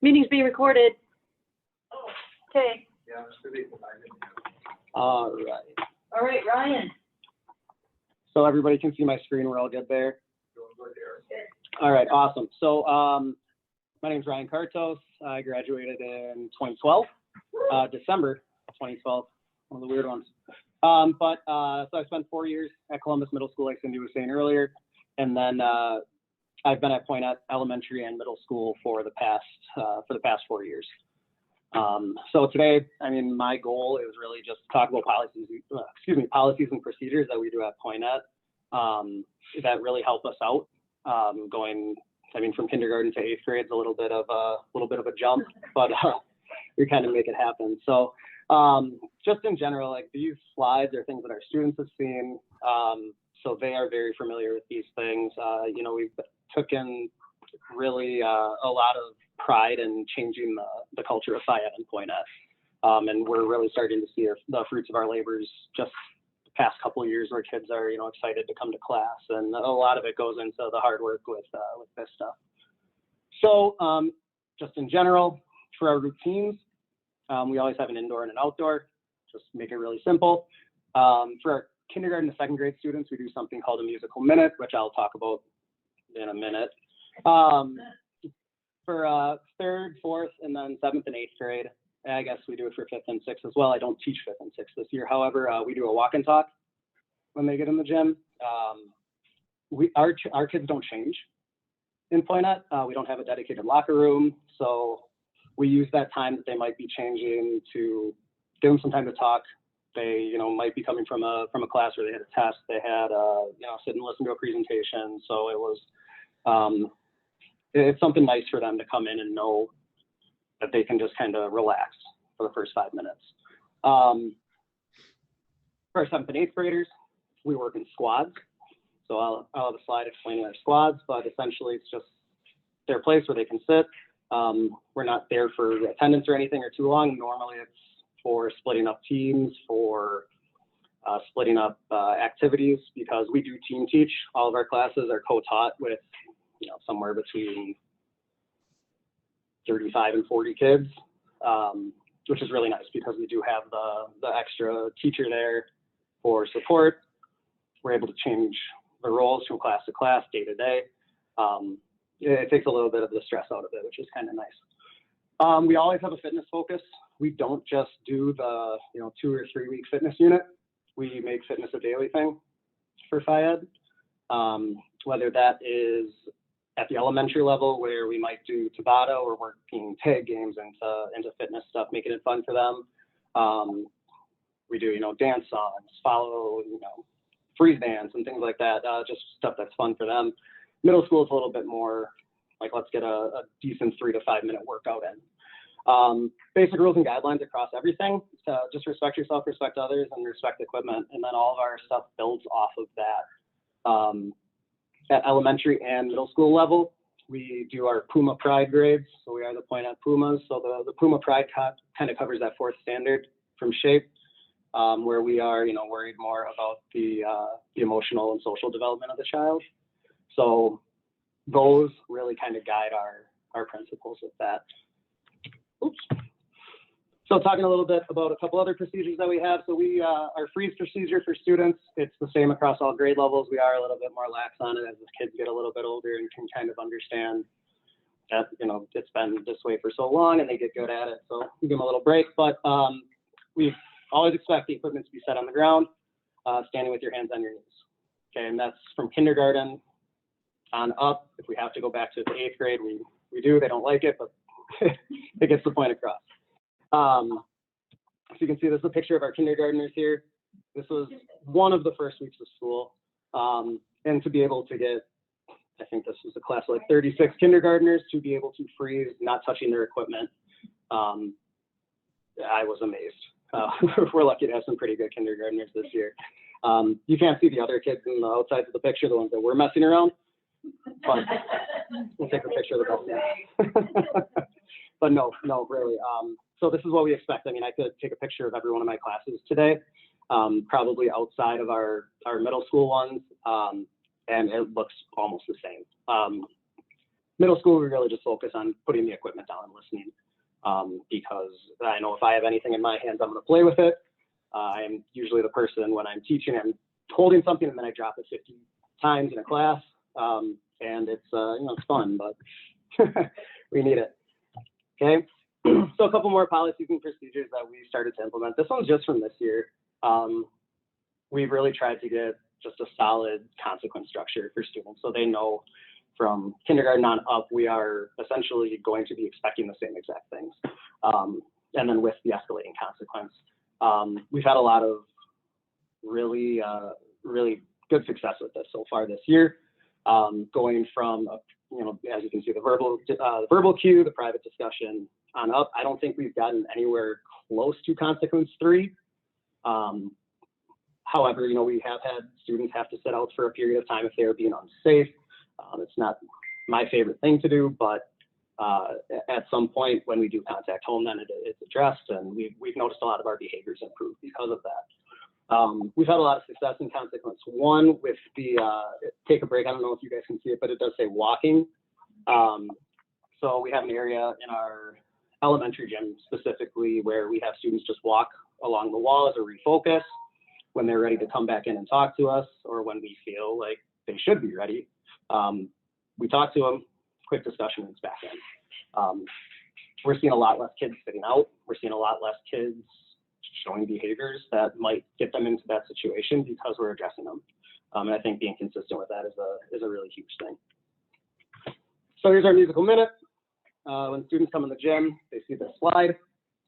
Meeting's being recorded. Okay. All right. All right, Ryan. So everybody can see my screen. We're all good there. All right, awesome. So my name is Ryan Kartos. I graduated in 2012, December 2012, one of the weird ones. So I spent 4 years at Columbus Middle School, like Cindy was saying earlier, and then I've been at Pointe Elementary and Middle School for the past 4 years. So today, I mean, my goal is really just to talk about policies and procedures that we do at Pointe that really help us out. From kindergarten to 8th grade is a little bit of a jump, but we kind of make it happen. So just in general, like these slides are things that our students have seen, so they are very familiar with these things. We've taken really a lot of pride in changing the culture of FIAD and Pointe, and we're really starting to see the fruits of our labors just the past couple of years, where kids are excited to come to class, and a lot of it goes into the hard work with this stuff. So just in general, for our routines, we always have an indoor and an outdoor. Just make it really simple. For our kindergarten to 2nd grade students, we do something called a musical minute, which I'll talk about in a minute. For 3rd, 4th, and then 7th and 8th grade, I guess we do it for 5th and 6th as well. I don't teach 5th and 6th this year. However, we do a walk and talk when they get in the gym. Our kids don't change in Pointe. We don't have a dedicated locker room, so we use that time that they might be changing to give them some time to talk. They, might be coming from a class where they had a test. They had, sit and listen to a presentation. So it was, it's something nice for them to come in and know that they can just kind of relax for the first 5 minutes. For our 7th and 8th graders, we work in squads. So I'll have a slide explaining our squads, but essentially it's just their place where they can sit. We're not there for attendance or anything or too long. Normally it's for splitting up teams, for splitting up activities, because we do team teach. All of our classes are co-taught with somewhere between 35 and 40 kids, which is really nice because we do have the extra teacher there for support. We're able to change the roles from class to class, day to day. It takes a little bit of the stress out of it, which is kind of nice. We always have a fitness focus. We don't just do the 2 or 3 week fitness unit. We make fitness a daily thing for FIAD, whether that is at the elementary level, where we might do Tabata or working tag games into fitness stuff, making it fun for them. We do dance songs, follow freeze dance and things like that, just stuff that's fun for them. Middle school is a little bit more like, let's get a decent 3 to 5 minute workout in. Basic rules and guidelines across everything. So just respect yourself, respect others, and respect equipment. And then all of our stuff builds off of that. At elementary and middle school level, we do our Puma Pride grades. So we are the Pointe Pumas. So the Puma Pride kind of covers that 4th standard from SHAPE, where we are, worried more about the emotional and social development of the child. So those really kind of guide our principles with that. Oops. So talking a little bit about a couple other procedures that we have. So our freeze procedure for students, it's the same across all grade levels. We are a little bit more lax on it as the kids get a little bit older and can kind of understand that, it's been this way for so long and they get good at it. So we give them a little break, but we always expect the equipment to be set on the ground, standing with your hands on your knees. Okay, and that's from kindergarten on up. If we have to go back to the 8th grade, we do. They don't like it, but it gets the point across. So you can see this is a picture of our kindergartners here. This was one of the first weeks of school. And to be able to get, I think this was a class of like 36 kindergartners, to be able to freeze, not touching their equipment, I was amazed. We're lucky to have some pretty good kindergartners this year. You can't see the other kids in the outsides of the picture, the ones that were messing around. But we'll take a picture of the best. But no, really. So this is what we expect. I mean, I could take a picture of every one of my classes today, probably outside of our middle school ones, and it looks almost the same. Middle school, we really just focus on putting the equipment down and listening, because I know if I have anything in my hands, I'm going to play with it. I'm usually the person when I'm teaching, I'm holding something and then I drop it 50 times in a class, and it's it's fun, but we need it. Okay, so a couple more policies and procedures that we started to implement. This one's just from this year. We've really tried to get just a solid consequence structure for students, so they know from kindergarten on up, we are essentially going to be expecting the same exact things. And then with the escalating consequence, we've had a lot of really good success with this so far this year. Going from, as you can see, the verbal cue, the private discussion on up, I don't think we've gotten anywhere close to consequence 3. However, we have had students have to sit out for a period of time if they are being unsafe. It's not my favorite thing to do, but at some point when we do contact home, then it's addressed, and we've noticed a lot of our behaviors improve because of that. We've had a lot of success in consequence 1 with the take a break. I don't know if you guys can see it, but it does say walking. So we have an area in our elementary gym specifically where we have students just walk along the wall as a refocus when they're ready to come back in and talk to us, or when we feel like they should be ready. We talk to them, quick discussion, and it's back in. We're seeing a lot less kids sitting out. We're seeing a lot less kids showing behaviors that might get them into that situation because we're addressing them. And I think being consistent with that is a really huge thing. So here's our musical minute. When students come in the gym, they see this slide.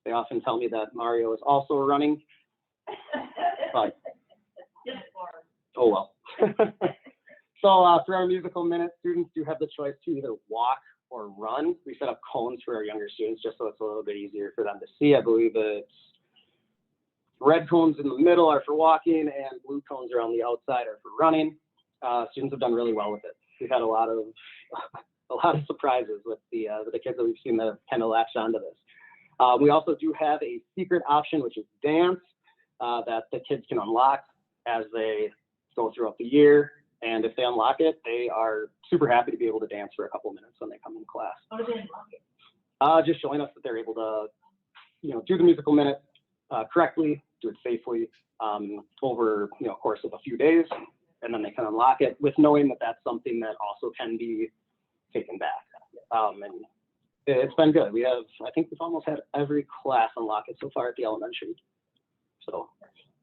They often tell me that Mario is also running. But, oh well. So for our musical minute, students do have the choice to either walk or run. We set up cones for our younger students just so it's a little bit easier for them to see. I believe it's red cones in the middle are for walking, and blue cones around the outside are for running. Students have done really well with it. We've had a lot of surprises with the kids that we've seen that have kind of latched onto this. We also do have a secret option, which is dance, that the kids can unlock as they go throughout the year. And if they unlock it, they are super happy to be able to dance for a couple minutes when they come in class. How do they unlock it? Just showing us that they're able to, do the musical minute correctly, do it safely over, a course of a few days, and then they can unlock it with knowing that that's something that also can be taken back. And it's been good. I think we've almost had every class unlock it so far at the elementary. So.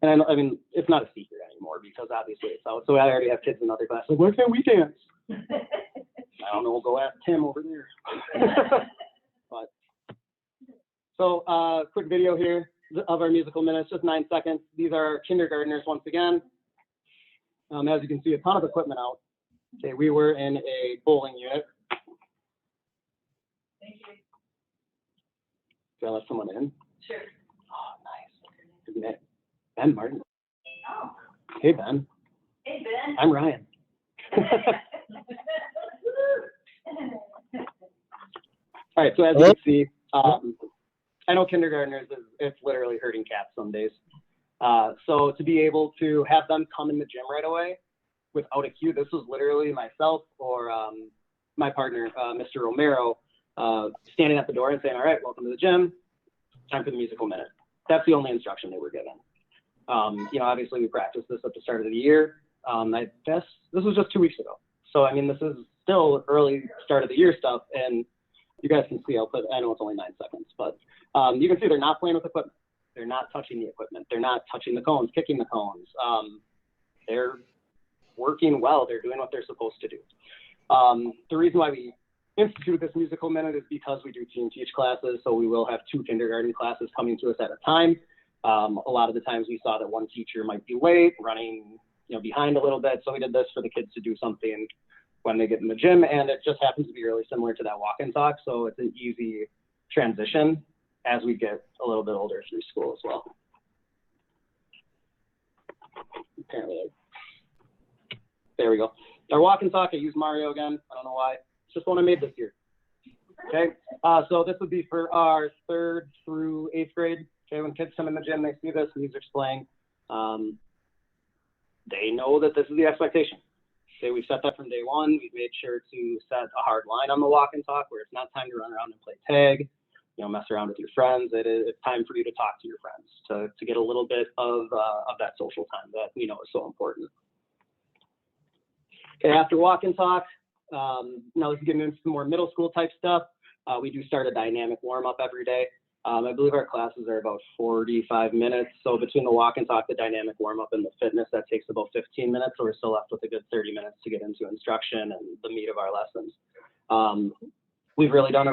And I mean, it's not a secret anymore because obviously it's out. So I already have kids in other classes like, why can't we dance? I don't know, we'll go ask Tim over there. But so quick video here of our musical minutes, just 9 seconds. These are our kindergartners once again. As you can see, a ton of equipment out. Okay, we were in a bowling unit. Thank you. Did I let someone in? Sure. Oh, nice. Ben Martin. Oh. Hey, Ben. Hey, Ben. I'm Ryan. All right, so as you can see, I know kindergartners, it's literally herding cats some days. So to be able to have them come in the gym right away without a cue, this was literally myself or my partner, Mr. Romero, standing at the door and saying, all right, welcome to the gym, time for the musical minute. That's the only instruction they were given. Obviously we practiced this at the start of the year. I guess this was just 2 weeks ago. So, I mean, this is still early start of the year stuff. And you guys can see, I know it's only 9 seconds, but you can see they're not playing with equipment. They're not touching the equipment. They're not touching the cones, kicking the cones. They're working well. They're doing what they're supposed to do. The reason why we instituted this musical minute is because we do team teach classes. So we will have 2 kindergarten classes coming to us at a time. A lot of the times we saw that one teacher might be late, running behind a little bit. So we did this for the kids to do something when they get in the gym. And it just happens to be really similar to that walk and talk. So it's an easy transition as we get a little bit older through school as well. Apparently, there we go. Our walk and talk, I use Mario again. I don't know why. It's just one I made this year. Okay, so this would be for our 3rd through 8th grade. Okay, when kids come in the gym, they see this, music's playing. They know that this is the expectation. we've set that from day one. We've made sure to set a hard line on the walk and talk where it's not time to run around and play tag, mess around with your friends. It's time for you to talk to your friends, to get a little bit of that social time that we know is so important. Okay, after walk and talk, now let's get into some more middle school type stuff. We do start a dynamic warm up every day. I believe our classes are about 45 minutes. So between the walk and talk, the dynamic warm up, and the fitness, that takes about 15 minutes. So we're still left with a good 30 minutes to get into instruction and the meat of our lessons. We've really done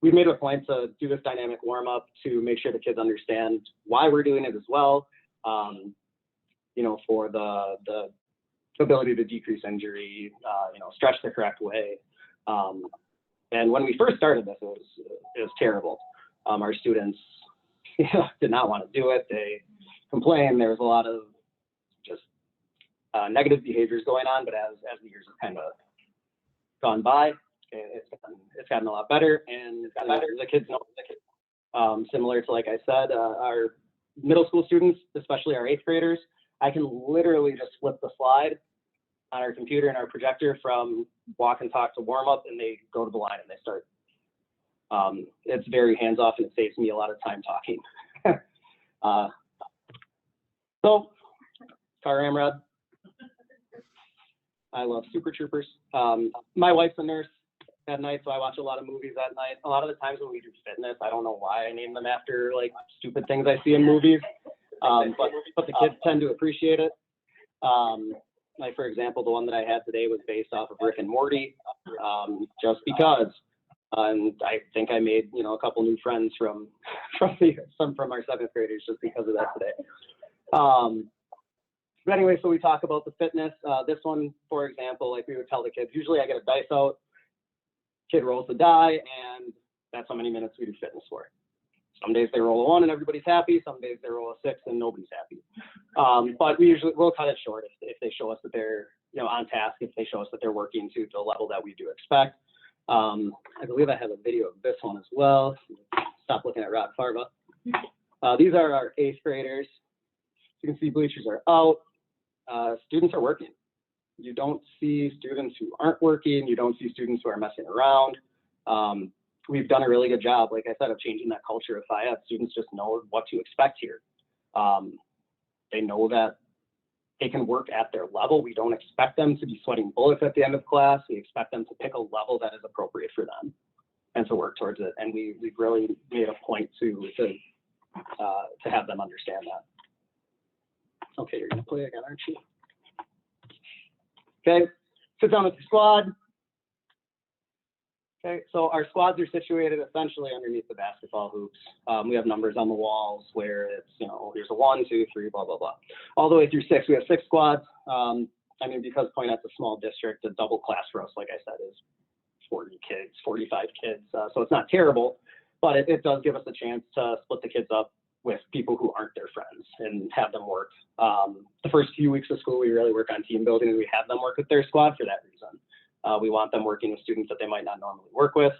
we've made a point to do this dynamic warm up to make sure the kids understand why we're doing it as well. For the ability to decrease injury, stretch the correct way. And when we first started this, it was terrible. Our students did not want to do it. They complained. There was a lot of just negative behaviors going on. But as the years have kind of gone by, it's gotten a lot better. And the kids know. Similar to, like I said, our middle school students, especially our 8th graders, I can literally just flip the slide on our computer and our projector from walk and talk to warm up, and they go to the line and they start. It's very hands off, and it saves me a lot of time talking. So, car ramrod. I love Super Troopers. My wife's a nurse at night, so I watch a lot of movies at night. A lot of the times when we do fitness, I don't know why I name them after like stupid things I see in movies, but the kids tend to appreciate it. Like, for example, the one that I had today was based off of Rick and Morty, just because. And I think I made, a couple new friends from our 7th graders just because of that today. But anyway, so we talk about the fitness. This one, for example, like we would tell the kids, usually I get a dice out, kid rolls the die, and that's how many minutes we do fitness for. Some days they roll a 1 and everybody's happy. Some days they roll a 6 and nobody's happy. But we'll cut it short if they show us that they're on task, if they show us that they're working to the level that we do expect. I believe I have a video of this one as well. Stop looking at Rob Farva. These are our 8th graders. You can see bleachers are out. Students are working. You don't see students who aren't working. You don't see students who are messing around. We've done a really good job, like I said, of changing that culture of FIAD. Students just know what to expect here. They know that they can work at their level. We don't expect them to be sweating bullets at the end of class. We expect them to pick a level that is appropriate for them and to work towards it. And we've really made a point to have them understand that. Okay, you're gonna play again, aren't you? Okay, sit down with your squad. Okay, so our squads are situated essentially underneath the basketball hoops. We have numbers on the walls where it's, here's a 1, 2, 3, blah, blah, blah. All the way through 6, we have 6 squads. Because Poinette's a small district, a double class for us, like I said, is 40 kids, 45 kids. So it's not terrible, but it does give us a chance to split the kids up with people who aren't their friends and have them work. The first few weeks of school, we really work on team building, and we have them work with their squad for that reason. We want them working with students that they might not normally work with,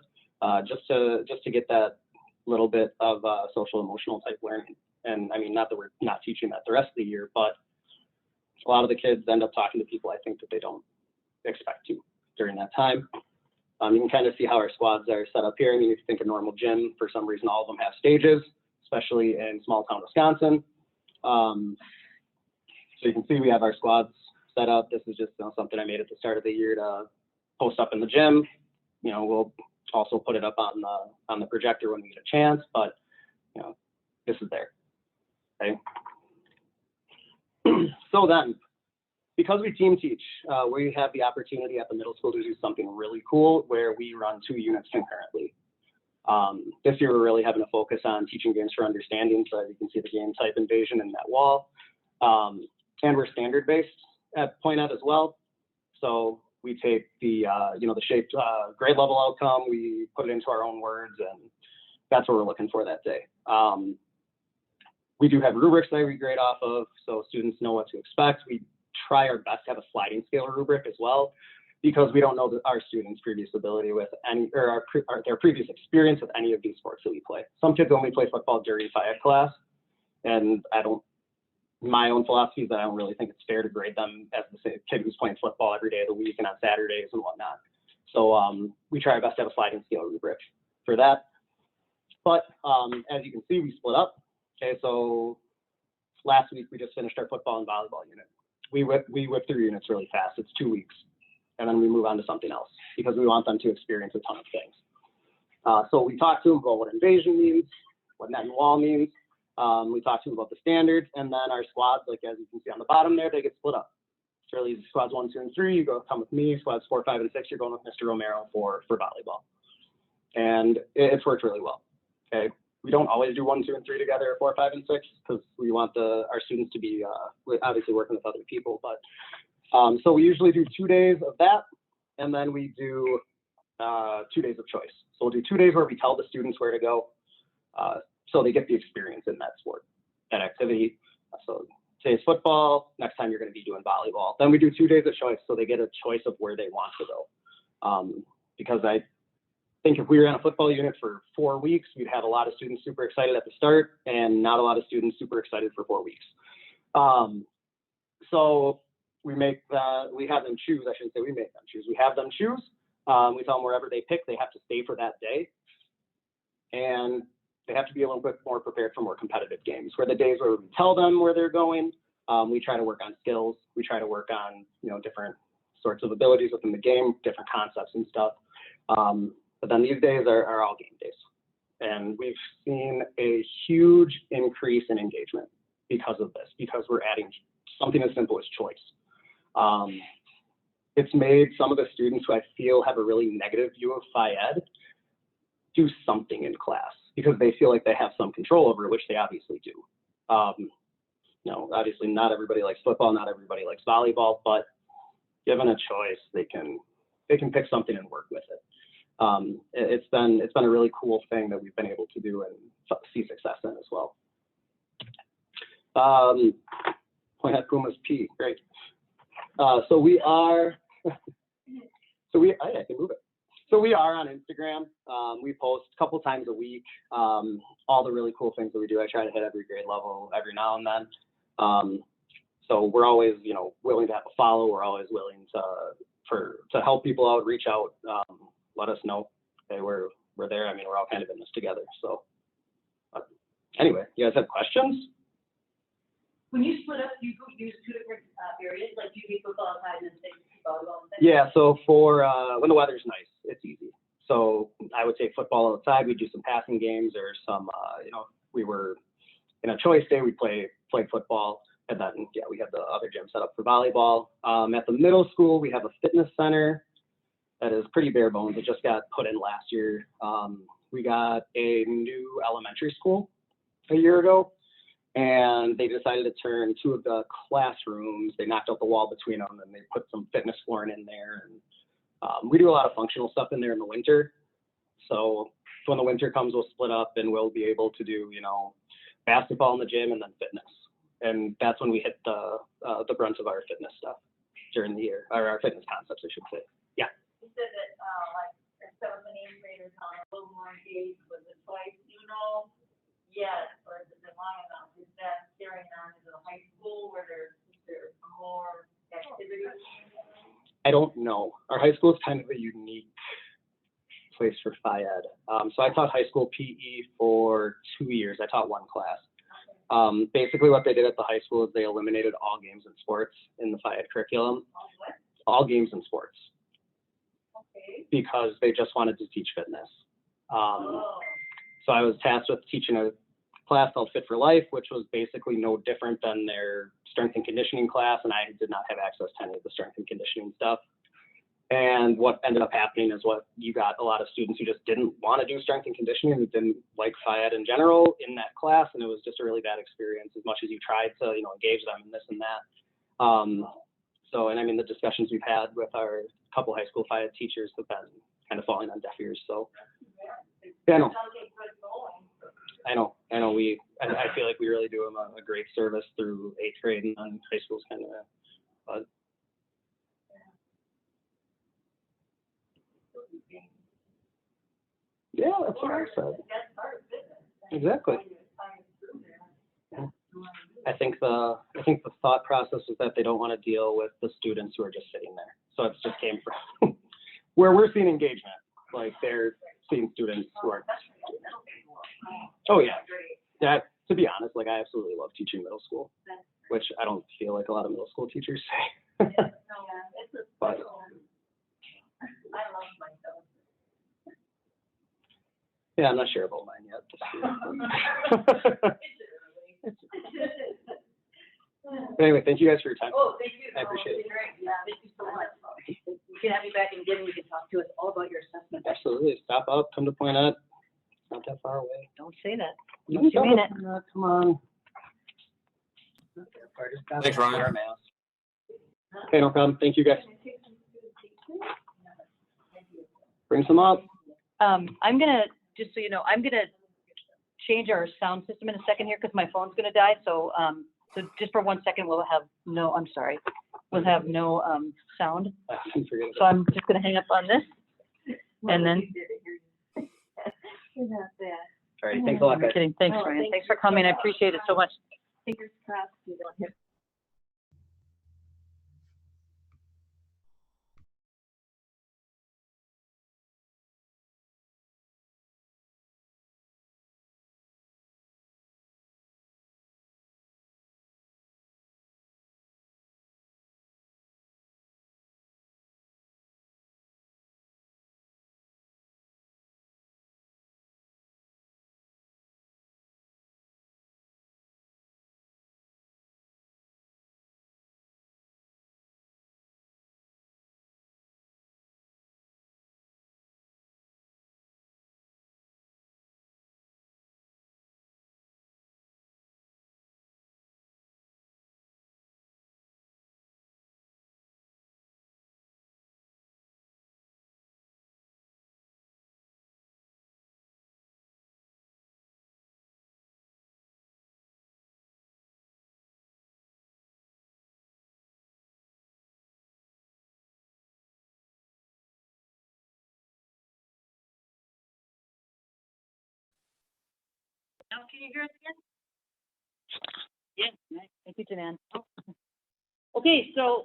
just to get that little bit of social emotional type learning. And not that we're not teaching that the rest of the year, but a lot of the kids end up talking to people I think that they don't expect to during that time. You can kind of see how our squads are set up here. If you think a normal gym, for some reason, all of them have stages, especially in small town Wisconsin. So you can see we have our squads set up. This is just something I made at the start of the year to post up in the gym. We'll also put it up on the projector when we get a chance, but this is there. Okay. So then, because we team teach, we have the opportunity at the middle school to do something really cool where we run 2 units concurrently. This year we're really having a focus on teaching games for understanding, so you can see the game type invasion in that wall. And we're standard based at Poinette as well. So we take the shaped grade level outcome, we put it into our own words, and that's what we're looking for that day. We do have rubrics that we grade off of, so students know what to expect. We try our best to have a sliding scale rubric as well, because we don't know that our students' previous ability with any, or their previous experience with any of these sports that we play. Some kids only play football during FIAD class, and I don't my own philosophy is that I don't really think it's fair to grade them as the same kid who's playing football every day of the week and on Saturdays and whatnot. So we try our best to have a sliding scale rubric for that. But as you can see, we split up. Okay, so last week we just finished our football and volleyball unit. We whip through units really fast. It's 2 weeks, and then we move on to something else because we want them to experience a ton of things. So we talk to them about what invasion means, what net and wall means. We talk to them about the standards, and then our squads, like as you can see on the bottom there, they get split up. It's really easy. Squads 1, 2, and 3, you come with me. Squads 4, 5, and 6, you're going with Mr. Romero for volleyball. And it's worked really well. Okay, we don't always do 1, 2, and 3 together, 4, 5, and 6, because we want our students to be obviously working with other people. But so we usually do 2 days of that, and then we do 2 days of choice. So we'll do 2 days where we tell the students where to go, so they get the experience in that sport, that activity. So today's football, next time you're going to be doing volleyball. Then we do 2 days of choice, so they get a choice of where they want to go. Because I think if we were in a football unit for 4 weeks, we'd have a lot of students super excited at the start and not a lot of students super excited for 4 weeks. So we have them choose. I shouldn't say we make them choose. We have them choose. We tell them wherever they pick, they have to stay for that day. And they have to be a little bit more prepared for more competitive games, where the days where we tell them where they're going, we try to work on skills. We try to work on, different sorts of abilities within the game, different concepts and stuff. But then these days are all game days. And we've seen a huge increase in engagement because of this, because we're adding something as simple as choice. It's made some of the students who I feel have a really negative view of Phi-Ed do something in class because they feel like they have some control over it, which they obviously do. Obviously not everybody likes football, not everybody likes volleyball, but given a choice, they can pick something and work with it. It's been a really cool thing that we've been able to do and see success in as well. Point at Pumas P, great. So we are, I can move it. So we are on Instagram. We post a couple times a week, all the really cool things that we do. I try to hit every grade level every now and then. So we're always, willing to have a follow. We're always willing to help people out, reach out, let us know. Okay, we're there. I mean, we're all kind of in this together. So anyway, you guys have questions? When you split up, do you use 2 different periods? Like, do you do football outside and then volleyball inside? Yeah, so for when the weather's nice, it's easy. So I would say football outside, we do some passing games or some, we were in a choice day, we played football. And then, yeah, we have the other gym set up for volleyball. At the middle school, we have a fitness center that is pretty bare bones. It just got put in last year. We got a new elementary school a year ago, and they decided to turn 2 of the classrooms. They knocked out the wall between them, and they put some fitness flooring in there. And we do a lot of functional stuff in there in the winter. So when the winter comes, we'll split up, and we'll be able to do, basketball in the gym and then fitness. And that's when we hit the brunt of our fitness stuff during the year, or our fitness concepts, I should say. Yeah. You said that, like, if 7th and 8th graders are a little more engaged with the choice, yes, or has it been long enough? Is that carrying on into the high school where there's more activity? I don't know. Our high school is kind of a unique place for Phi-Ed. So I taught high school PE for 2 years. I taught 1 class. Basically what they did at the high school is they eliminated all games and sports in the Phi-Ed curriculum. All games and sports. Okay. Because they just wanted to teach fitness. So I was tasked with teaching a class called Fit for Life, which was basically no different than their strength and conditioning class, and I did not have access to any of the strength and conditioning stuff. And what ended up happening is you got a lot of students who just didn't want to do strength and conditioning and didn't like Phi-Ed in general in that class, and it was just a really bad experience as much as you tried to, engage them in this and that. And I mean, the discussions we've had with our couple high school Phi-Ed teachers have been kind of falling on deaf ears. So, yeah, I know. I feel like we really do them a great service through 8th grade, and then high school's kind of, but. Yeah, that's what I said. Exactly. Yeah. I think the thought process is that they don't want to deal with the students who are just sitting there. So it just came from where we're seeing engagement, like they're seeing students who are. Oh yeah, that, to be honest, like I absolutely love teaching middle school, which I don't feel like a lot of middle school teachers say. But I love myself. yeah, I'm not sure about mine yet. Anyway, thank you guys for your time. Oh, thank you. I appreciate it. Great. Yeah, thank you so much. We can have you back again. You can talk to us all about your assessment. Absolutely. Stop up, come to Point Ed. It's not that far away. Don't say that. You mean it. Come on. Thanks, Ryan. Okay, no problem. Thank you guys. Bring some up. I'm gonna, just so you know, I'm gonna change our sound system in a second here because my phone's gonna die. So, so just for 1 second, we'll have no, I'm sorry, we'll have no sound. So I'm just gonna hang up on this, and then. All right, thanks a lot, guys. I'm kidding. Thanks, Ryan. Thanks for coming. I appreciate it so much. Fingers crossed you don't hit. Now, can you hear us again? Yes, nice. Thank you, Janan. Okay, so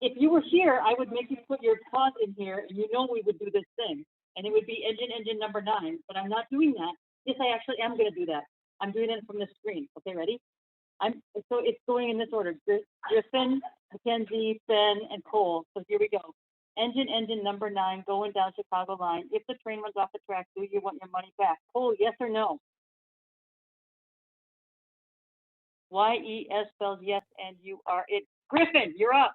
if you were here, I would make you put your pause in here, and you know we would do this thing, and it would be engine number 9, but I'm not doing that. Yes, I actually am going to do that. I'm doing it from the screen. Okay, ready? So it's going in this order: Griffin, Mackenzie, Ben, and Cole. So here we go. Engine number 9, going down Chicago line. If the train runs off the track, do you want your money back? Cole, yes or no? Y-E-S spells yes, and you are it. Griffin, you're up.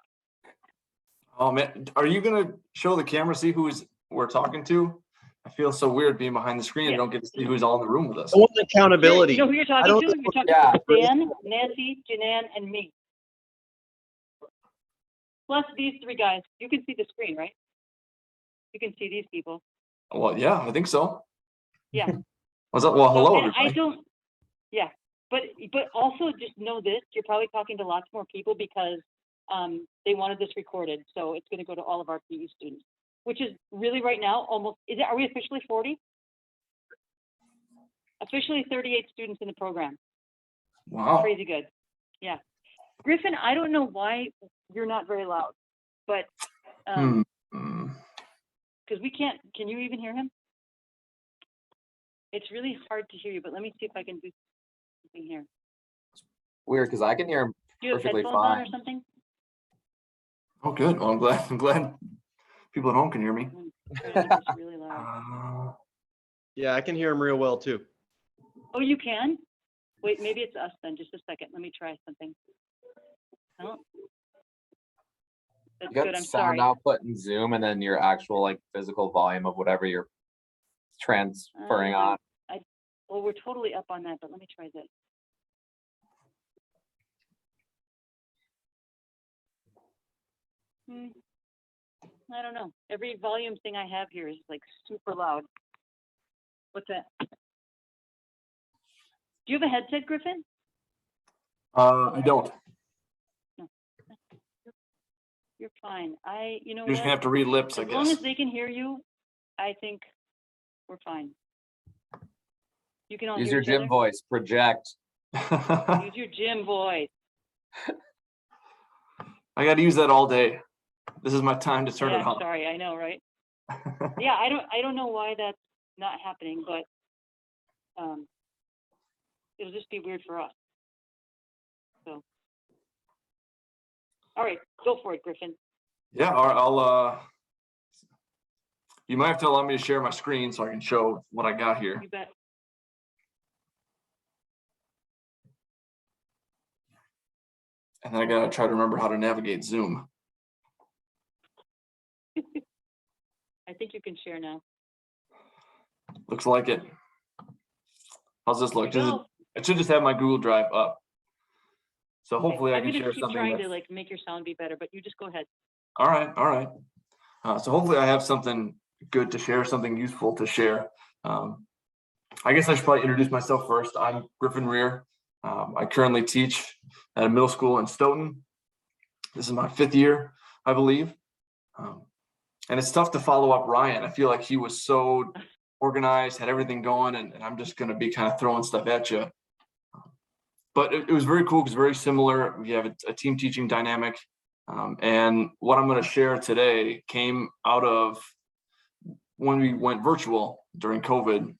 Oh man, are you gonna show the camera, see who's we're talking to? I feel so weird being behind the screen and don't get to see who's all in the room with us. I want accountability. You know who you're talking to? You're talking yeah. to Dan, Nancy, Janan, and me. Plus these 3 guys. You can see the screen, right? You can see these people. Well, yeah, I think so. Yeah. What's up? Well, hello, And I everybody. don't, yeah, but also just know this, you're probably talking to lots more people because they wanted this recorded. So it's going to go to all of our PE students, which is really right now almost, are we officially 40? Officially 38 students in the program. Wow. Crazy good. Yeah. Griffin, I don't know why you're not very loud, but because we can't, can you even hear him? It's really hard to hear you, but let me see if I can do something here. Weird, because I can hear him Do you have perfectly headphones on fine. or something? Oh, good. Well, I'm glad people at home can hear me. I'm trying to make this really loud. Yeah, I can hear him real well too. Oh, you can? Wait, maybe it's us then. Just a second. Let me try something. Oh. That's You got good. I'm sound sorry. output in Zoom and then your actual like physical volume of whatever you're transferring on. Well, we're totally up on that, but let me try this. I don't know. Every volume thing I have here is like super loud. What's that? Do you have a headset, Griffin? I don't. No. You're fine. You know You're just what? gonna have to read lips, I As long guess. as they can hear you, I think we're fine. You can all Use hear your each gym other? voice. Project. Use your gym voice. I got to use that all day. This is my time to turn Yeah, it on. sorry, I know, right? Yeah, I don't know why that's not happening, but it'll just be weird for us. So, all right, go for it, Griffin. Yeah, I'll you might have to allow me to share my screen so I can show what I got here. You bet. And then I gotta try to remember how to navigate Zoom. I think you can share now. Looks like it. How's this look? Go. It should just have my Google Drive up. So Okay, hopefully I I'm can gonna share keep something. trying to like make your sound be better, but you just go ahead. All right. So hopefully I have something good to share, something useful to share. I guess I should probably introduce myself first. I'm Griffin Rear. I currently teach at a middle school in Stoughton. This is my 5th year, I believe. And it's tough to follow up Ryan. I feel like he was so organized, had everything going, and I'm just going to be kind of throwing stuff at you. But it was very cool because very similar. We have a team teaching dynamic. And what I'm going to share today came out of when we went virtual during COVID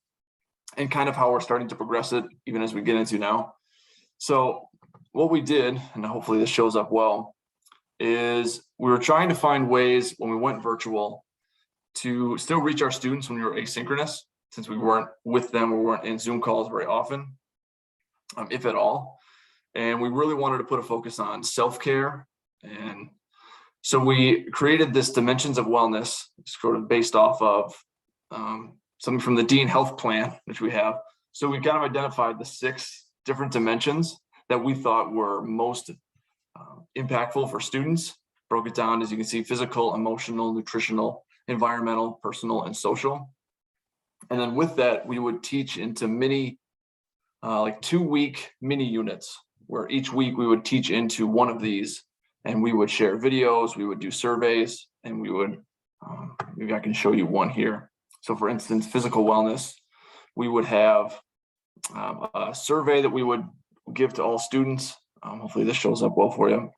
and kind of how we're starting to progress it even as we get into now. So what we did, and hopefully this shows up well, is we were trying to find ways when we went virtual to still reach our students when we were asynchronous, since we weren't with them, we weren't in Zoom calls very often, if at all. And we really wanted to put a focus on self-care. And so we created this Dimensions of Wellness, sort of based off of something from the Dean Health Plan, which we have. So we kind of identified the 6 different dimensions that we thought were most impactful for students, broke it down, as you can see, physical, emotional, nutritional, environmental, personal, and social. And then with that, we would teach into mini, like 2-week mini units, where each week we would teach into one of these, and we would share videos, we would do surveys, and we would, maybe I can show you one here. So for instance, physical wellness, we would have a survey that we would give to all students. Hopefully this shows up well for you,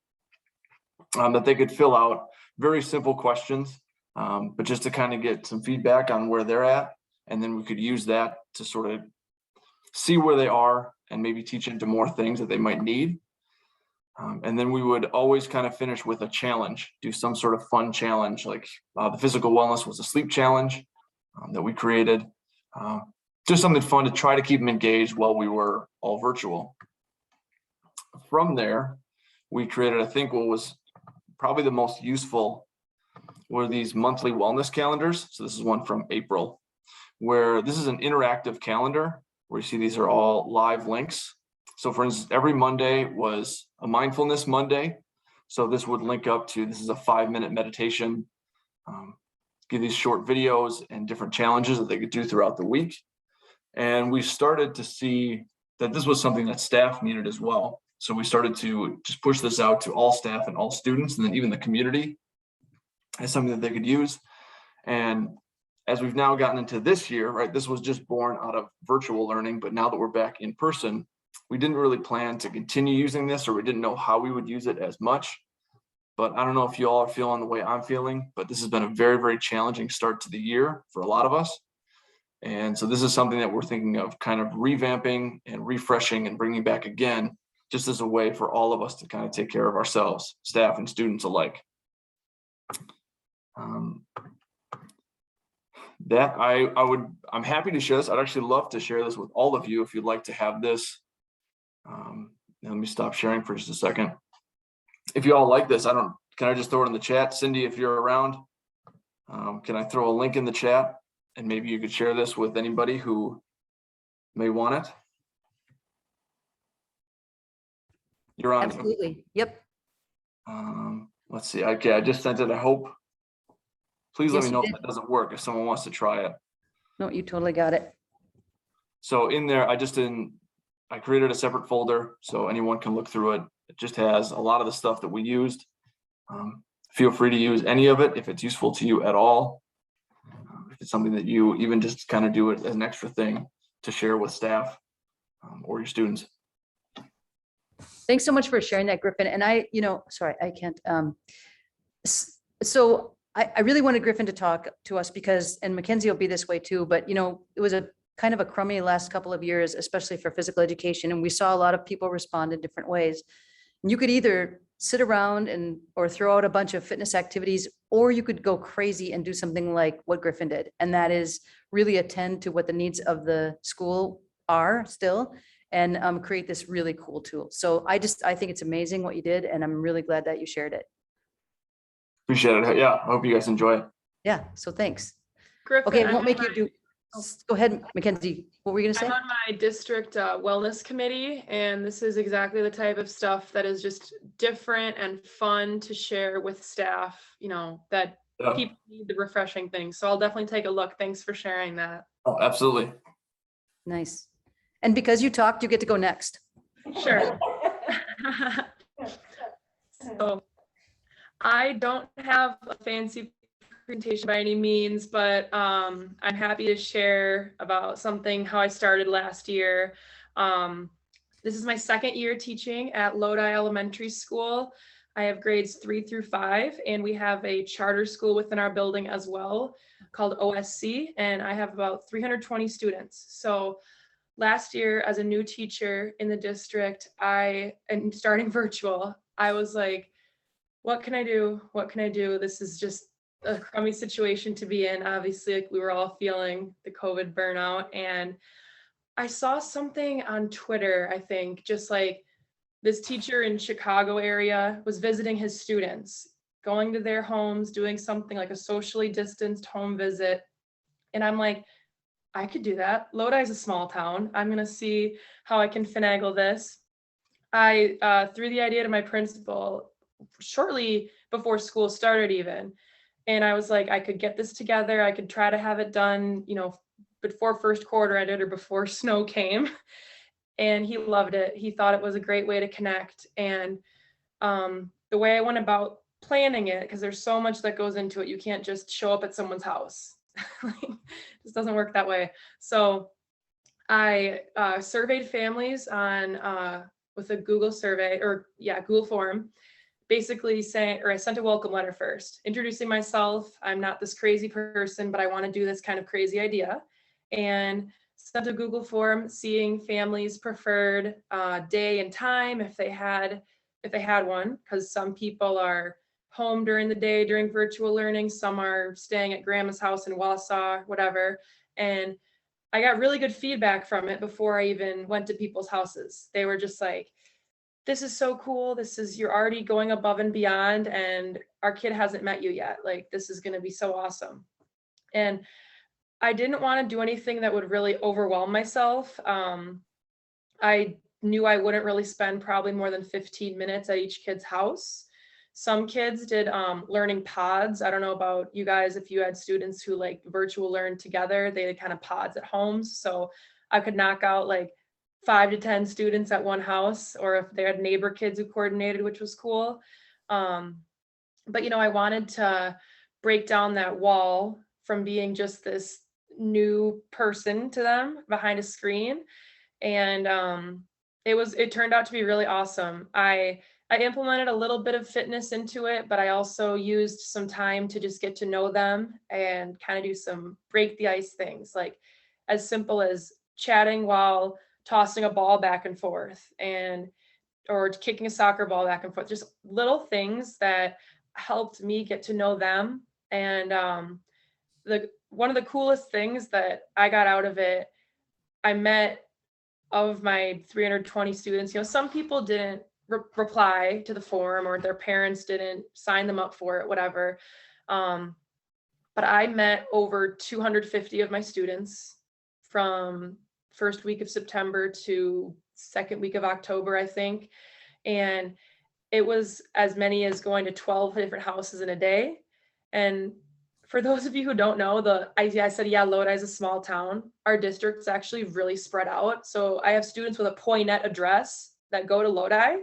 that they could fill out. Very simple questions, but just to kind of get some feedback on where they're at. And then we could use that to sort of see where they are and maybe teach into more things that they might need. And then we would always kind of finish with a challenge, do some sort of fun challenge, like the physical wellness was a sleep challenge that we created. Just something fun to try to keep them engaged while we were all virtual. From there, we created, I think what was probably the most useful were these monthly wellness calendars. So this is one from April, where this is an interactive calendar where you see these are all live links. So for instance, every Monday was a mindfulness Monday. So this would link up to, this is a 5-minute meditation, give these short videos and different challenges that they could do throughout the week. And we started to see that this was something that staff needed as well. So we started to just push this out to all staff and all students, and then even the community as something that they could use. And as we've now gotten into this year, right, this was just born out of virtual learning, but now that we're back in person, we didn't really plan to continue using this, or we didn't know how we would use it as much. But I don't know if you all are feeling the way I'm feeling, but this has been a very, very challenging start to the year for a lot of us. And so this is something that we're thinking of kind of revamping and refreshing and bringing back again, just as a way for all of us to kind of take care of ourselves, staff and students alike. I'm happy to share this. I'd actually love to share this with all of you if you'd like to have this. Let me stop sharing for just a second. If you all like this, can I just throw it in the chat? Cindy, if you're around, can I throw a link in the chat and maybe you could share this with anybody who may want it? You're on. Absolutely. Yep. Let's see. Okay, I just sent it. I hope. Please let Yes, me you know did. if that doesn't work, if someone wants to try it. No, you totally got it. So in there, I created a separate folder so anyone can look through it. It just has a lot of the stuff that we used. Feel free to use any of it if it's useful to you at all. If it's something that you even just kind of do it as an extra thing to share with staff or your students. Thanks so much for sharing that, Griffin. And sorry, I can't. So I really wanted Griffin to talk to us because, and Mackenzie will be this way too, but it was a kind of a crummy last couple of years, especially for physical education. And we saw a lot of people respond in different ways. And you could either sit around or throw out a bunch of fitness activities, or you could go crazy and do something like what Griffin did. And that is really attend to what the needs of the school are still, and create this really cool tool. So I think it's amazing what you did, and I'm really glad that you shared it. Appreciate it. Yeah, I hope you guys enjoy it. Yeah, so thanks. Griffin, Okay, I won't make you do, go ahead, Mackenzie. What were you gonna say? I'm on my district wellness committee, and this is exactly the type of stuff that is just different and fun to share with staff, that Yeah. people need the refreshing things. So I'll definitely take a look. Thanks for sharing that. Oh, absolutely. Nice. And because you talked, you get to go next. Sure. So I don't have a fancy presentation by any means, but I'm happy to share about how I started last year. This is my second year teaching at Lodi Elementary School. I have grades 3 through 5, and we have a charter school within our building as well called OSC, and I have about 320 students. So last year, as a new teacher in the district, and starting virtual, I was like, what can I do? What can I do? This is just a crummy situation to be in. Obviously, like, we were all feeling the COVID burnout, and I saw something on Twitter, I think, just like this teacher in Chicago area was visiting his students, going to their homes, doing something like a socially distanced home visit. And I'm like, I could do that. Lodi is a small town. I'm going to see how I can finagle this. I threw the idea to my principal shortly before school started even. And I was like, I could get this together. I could try to have it done, before first quarter ended or before snow came. And he loved it. He thought it was a great way to connect. And the way I went about planning it, because there's so much that goes into it, you can't just show up at someone's house. It just doesn't work that way. So I surveyed families with a Google survey, Google form, basically I sent a welcome letter first, introducing myself. I'm not this crazy person, but I want to do this kind of crazy idea. And sent a Google form, seeing families' preferred day and time if they had one, because some people are home during the day during virtual learning, some are staying at grandma's house in Wausau, whatever. And I got really good feedback from it before I even went to people's houses. They were just like, this is so cool. You're already going above and beyond, and our kid hasn't met you yet. Like, this is going to be so awesome. And I didn't want to do anything that would really overwhelm myself. I knew I wouldn't really spend probably more than 15 minutes at each kid's house. Some kids did learning pods. I don't know about you guys, if you had students who like virtual learn together, they did kind of pods at homes. So I could knock out like 5 to 10 students at one house, or if they had neighbor kids who coordinated, which was cool. But I wanted to break down that wall from being just this new person to them behind a screen. And it turned out to be really awesome. I implemented a little bit of fitness into it, but I also used some time to just get to know them and kind of do some break the ice things, like as simple as chatting while tossing a ball back and forth, or kicking a soccer ball back and forth, just little things that helped me get to know them. And one of the coolest things that I got out of it, I met, of my 320 students, some people didn't reply to the form, or their parents didn't sign them up for it, whatever. But I met over 250 of my students from first week of September to second week of October, I think. And it was as many as going to 12 different houses in a day. And for those of you who don't know, I said, Lodi is a small town. Our district's actually really spread out. So I have students with a Poinet address that go to Lodi,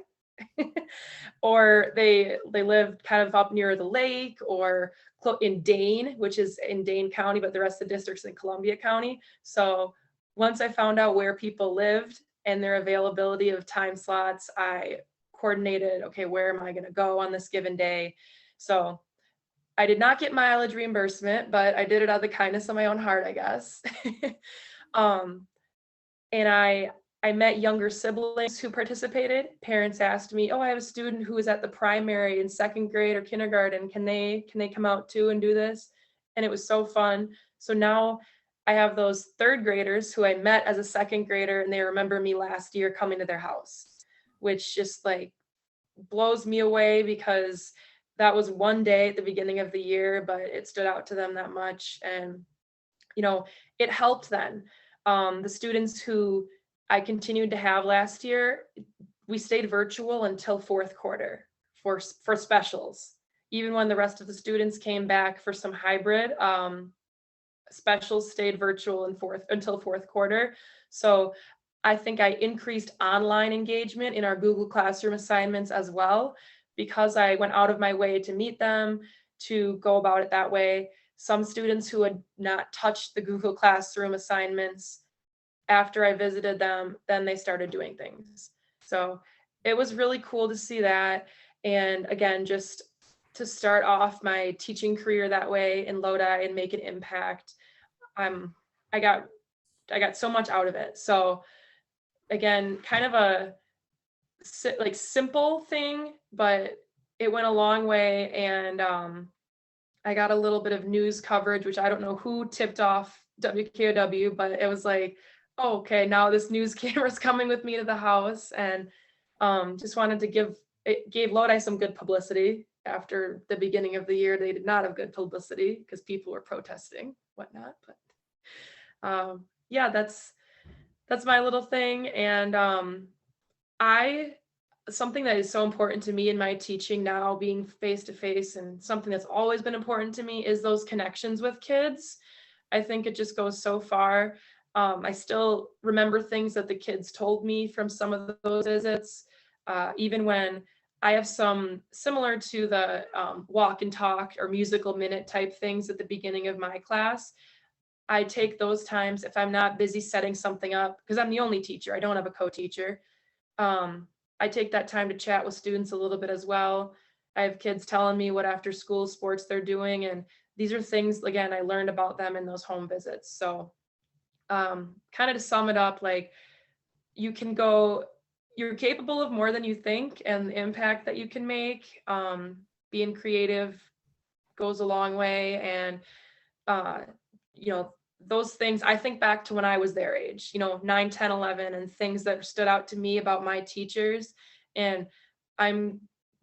or they live kind of up near the lake, or in Dane, which is in Dane County, but the rest of the district's in Columbia County. So once I found out where people lived and their availability of time slots, I coordinated, okay, where am I going to go on this given day? So I did not get mileage reimbursement, but I did it out of the kindness of my own heart, I guess. And I met younger siblings who participated. Parents asked me, oh, I have a student who is at the primary in second grade or kindergarten. Can they come out too and do this? And it was so fun. So now I have those third graders who I met as a second grader, and they remember me last year coming to their house, which just like blows me away, because that was one day at the beginning of the year, but it stood out to them that much. And, you know, it helped then. The students who I continued to have last year, we stayed virtual until fourth quarter for specials. Even when the rest of the students came back for some hybrid, specials stayed virtual until fourth quarter. So I think I increased online engagement in our Google Classroom assignments as well, because I went out of my way to meet them, to go about it that way. Some students who had not touched the Google Classroom assignments, after I visited them, then they started doing things. So it was really cool to see that. And again, just to start off my teaching career that way in Lodi and make an impact, I got so much out of it. So again, kind of a like simple thing, but it went a long way. And I got a little bit of news coverage, which I don't know who tipped off WKOW, but it was like, oh, okay, now this news camera is coming with me to the house. And just wanted to gave Lodi some good publicity. After the beginning of the year, they did not have good publicity because people were protesting, whatnot. But yeah, that's my little thing. And something that is so important to me in my teaching now, being face-to-face, and something that's always been important to me, is those connections with kids. I think it just goes so far. I still remember things that the kids told me from some of those visits, even when I have some similar to the walk and talk or musical minute type things at the beginning of my class. I take those times, if I'm not busy setting something up, because I'm the only teacher, I don't have a co-teacher. I take that time to chat with students a little bit as well. I have kids telling me what after school sports they're doing. And these are things, again, I learned about them in those home visits. So kind of to sum it up, like, you're capable of more than you think, and the impact that you can make, being creative goes a long way. And, you know, those things, I think back to when I was their age, 9, 10, 11, and things that stood out to me about my teachers. And I'm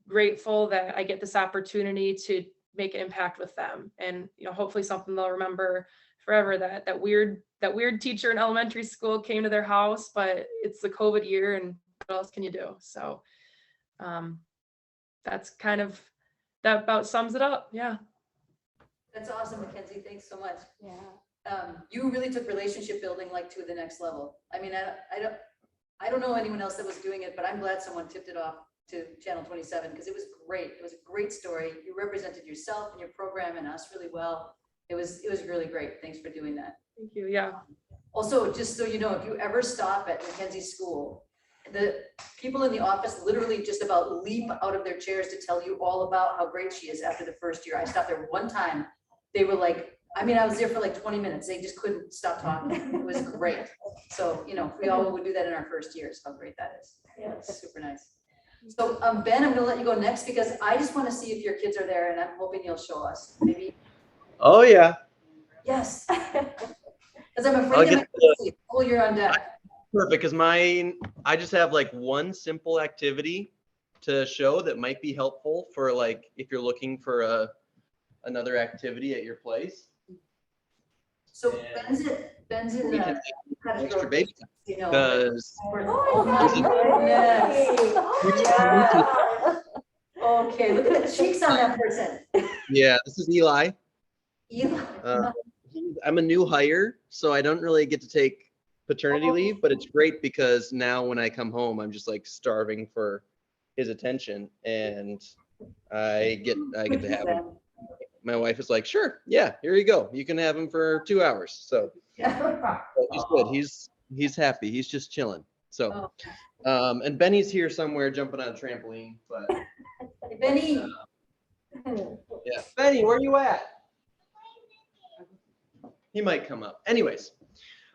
grateful that I get this opportunity to make an impact with them. And, hopefully something they'll remember forever, that weird teacher in elementary school came to their house, but it's the COVID year, and what else can you do? So that's that about sums it up. Yeah. That's awesome, Mackenzie. Thanks so much. Yeah. You really took relationship building like to the next level. I mean, I don't know anyone else that was doing it, but I'm glad someone tipped it off to Channel 27, because it was great. It was a great story. You represented yourself and your program and us really well. It was really great. Thanks for doing that. Thank you. Yeah. Also, just so you know, if you ever stop at Mackenzie's school, the people in the office literally just about leap out of their chairs to tell you all about how great she is after the first year. I stopped there one time. They were like, I was there for like 20 minutes. They just couldn't stop talking. It was great. So, we all would do that in our first years. How great that is. Yeah, it's super nice. So, Ben, I'm going to let you go next, because I just want to see if your kids are there, and I'm hoping you'll show us. Maybe. Oh yeah. Yes. Because I'm afraid you're on deck. Perfect, because I just have like one simple activity to show that might be helpful for, like, if you're looking for another activity at your place. So Ben's in extra baby, because okay, look at the cheeks on that person. Yeah, this is Eli. Eli. I'm a new hire, so I don't really get to take paternity leave, but it's great because now when I come home, I'm just like starving for his attention, and I get to have him. My wife is like, sure, yeah, here you go. You can have him for 2 hours. So he's good. He's happy. He's just chilling. So, and Benny's here somewhere jumping on a trampoline, but Benny. yeah, Benny, where you at? He might come up. Anyways,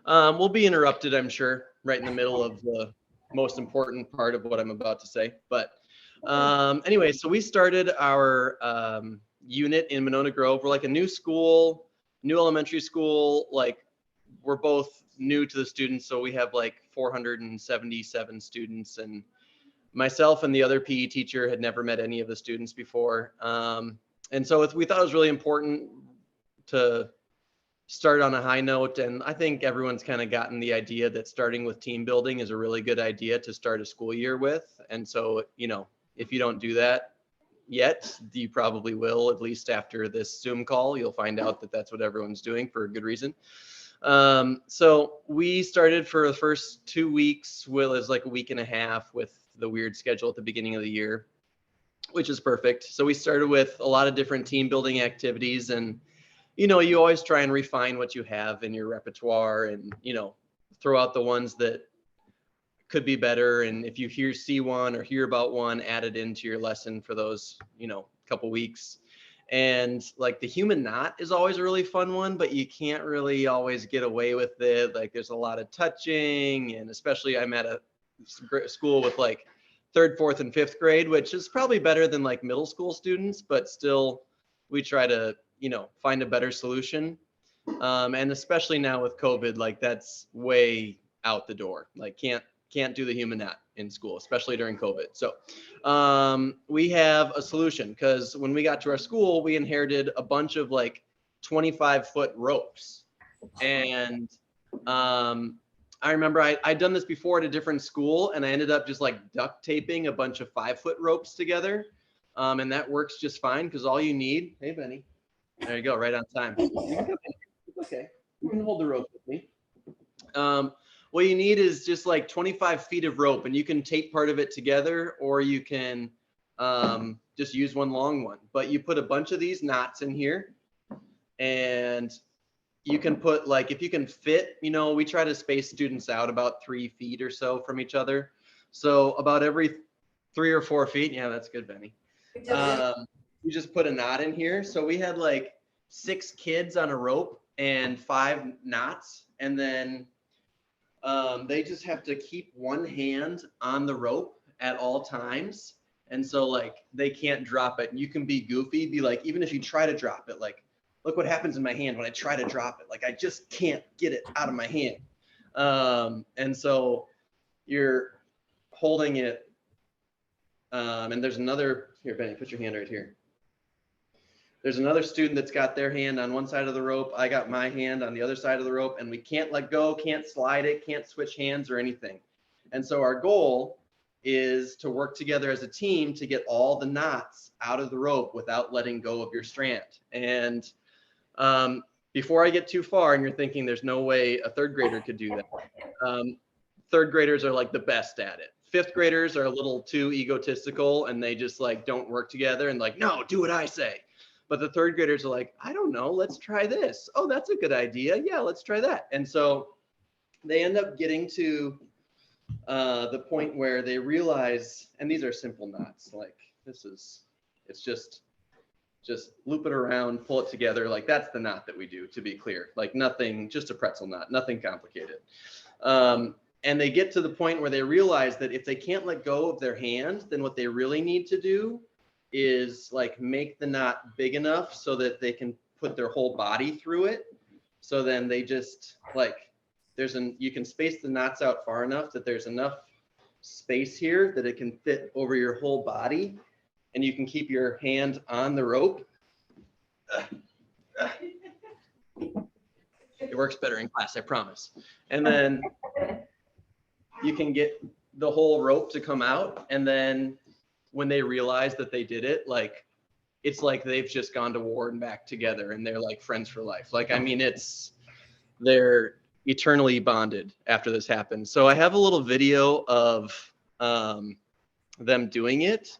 we'll be interrupted, I'm sure, right in the middle of the most important part of what I'm about to say. But anyway, so we started our unit in Monona Grove. We're like a new school, new elementary school. Like we're both new to the students, so we have like 477 students, and myself and the other PE teacher had never met any of the students before. And so we thought it was really important to start on a high note. And I think everyone's kind of gotten the idea that starting with team building is a really good idea to start a school year with. And so, you know, if you don't do that yet, you probably will, at least after this Zoom call. You'll find out that that's what everyone's doing for a good reason. So we started for the first 2 weeks, well, it was like a week and a half with the weird schedule at the beginning of the year, which is perfect. So we started with a lot of different team building activities, and you know, you always try and refine what you have in your repertoire and, you know, throw out the ones that could be better. And if you see one or hear about one, add it into your lesson for those, you know, couple weeks. And like the human knot is always a really fun one, but you can't really always get away with it. Like there's a lot of touching, and especially I'm at a school with like 3rd, 4th, and 5th grade, which is probably better than like middle school students, but still we try to, you know, find a better solution. And especially now with COVID, like that's way out the door. Like can't do the human knot in school, especially during COVID. So we have a solution, because when we got to our school, we inherited a bunch of like 25-foot ropes. And I remember I'd done this before at a different school, and I ended up just like duct taping a bunch of 5-foot ropes together. And that works just fine, because all you need, hey Benny, there you go, right on time. It's okay, you can hold the rope with me. What you need is just like 25 feet of rope, and you can tape part of it together, or you can just use one long one. But you put a bunch of these knots in here, and you can put like, if you can fit, you know, we try to space students out about 3 feet or so from each other. So about every 3 or 4 feet, yeah, that's good, Benny. You just put a knot in here. So we had like 6 kids on a rope and 5 knots. And then they just have to keep one hand on the rope at all times. And so like they can't drop it. You can be goofy, be like, even if you try to drop it, like, look what happens in my hand when I try to drop it. Like I just can't get it out of my hand. And so you're holding it. And there's another, here, Benny, put your hand right here. There's another student that's got their hand on one side of the rope. I got my hand on the other side of the rope, and we can't let go, can't slide it, can't switch hands or anything. And so our goal is to work together as a team to get all the knots out of the rope without letting go of your strand. And before I get too far, and you're thinking there's no way a 3rd grader could do that, 3rd graders are like the best at it. 5th graders are a little too egotistical, and they just like don't work together and like, no, do what I say. But the 3rd graders are like, I don't know, let's try this. Oh, that's a good idea. Yeah, let's try that. And so they end up getting to the point where they realize, and these are simple knots, like this is, it's just loop it around, pull it together. Like that's the knot that we do, to be clear. Like nothing, just a pretzel knot, nothing complicated. And they get to the point where they realize that if they can't let go of their hand, then what they really need to do is like make the knot big enough so that they can put their whole body through it. So then they just like, you can space the knots out far enough that there's enough space here that it can fit over your whole body, and you can keep your hand on the rope. It works better in class, I promise. And then you can get the whole rope to come out, and then when they realize that they did it, like it's like they've just gone to war and back together, and they're like friends for life. Like, I mean, they're eternally bonded after this happens. So I have a little video of them doing it,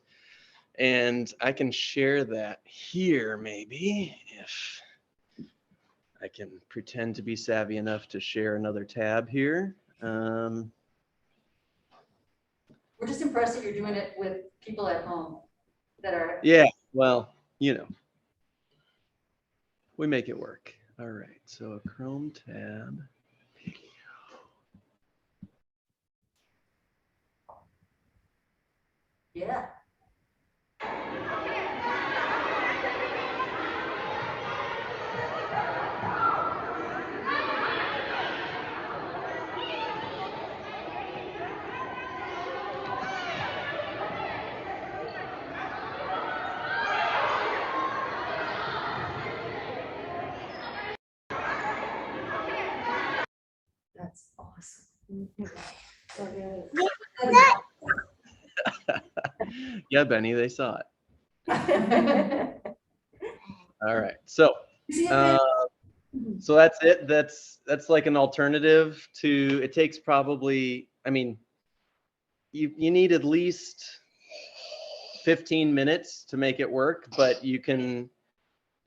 and I can share that here maybe, if I can pretend to be savvy enough to share another tab here. We're just impressed that you're doing it with people at home that are. Yeah, well, you know, we make it work. All right, so a Chrome tab. Yeah. That's awesome. Yeah, Benny, they saw it. All right, so so that's it. That's like an alternative to. It takes probably. I mean, you need at least 15 minutes to make it work, but you can.